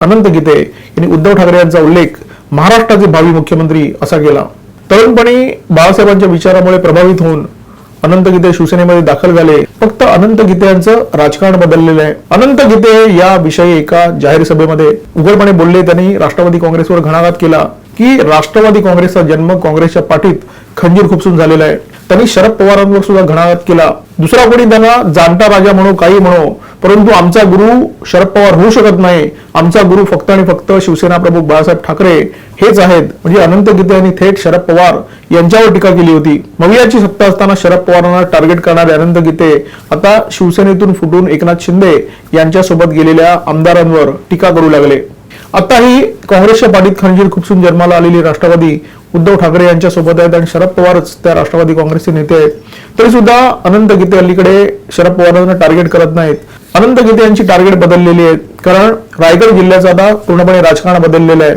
अनंत गीते यांनी उद्धव ठाकरे यांचा उल्लेख महाराष्ट्राचे भावी मुख्यमंत्री असा केला। तरुणपणी बाळासाहेबांच्या विचारामुळे प्रभावित होऊन अनंत गीते शिवसेनेमध्ये दाखल झाले। फक्त अनंत गीते यांचं राजकारण बदललेलं आहे। अनंत गीते या विषयी एका जाहीर सभेमध्ये उघडपणे बोलले। त्यांनी राष्ट्रवादी काँग्रेसवर घणाघात केला की राष्ट्रवादी काँग्रेसचा जन्म काँग्रेसच्या पाठीत खंजीर खुपसून झालेला आहे। त्यांनी शरद पवारांवर सुद्धा घणाघात केला। दुसरा कोणी त्यांना जाणता राजा म्हणू काही म्हणू, परंतु आमचा गुरु शरद पवार होऊ शकत नाही। आमचा गुरु फक्त आणि फक्त शिवसेना प्रमुख बाळासाहेब ठाकरे हेच आहेत। म्हणजे अनंत गीते यांनी थेट शरद पवार यांच्यावर टीका केली होती। मवियाची सत्ता असताना शरद पवारांना टार्गेट करणारे अनंत गीते आता शिवसेनेतून फुटून एकनाथ शिंदे यांच्यासोबत गेलेल्या आमदारांवर टीका करू लागले। आताही काँग्रेसच्या पाठीत खंजीर खुपसून जन्माला आलेली राष्ट्रवादी उद्धव ठाकरे यांच्या सोबत आहेत आणि शरद पवारच त्या राष्ट्रवादी काँग्रेसचे नेते आहेत। तरी सुद्धा अनंत गीते अलीकडे शरद पवारांना टार्गेट करत नाहीत। अनंत गीते यांची टार्गेट बदललेली आहे, कारण रायगड जिल्ह्याचं आता पूर्णपणे राजकारण बदललेलं आहे।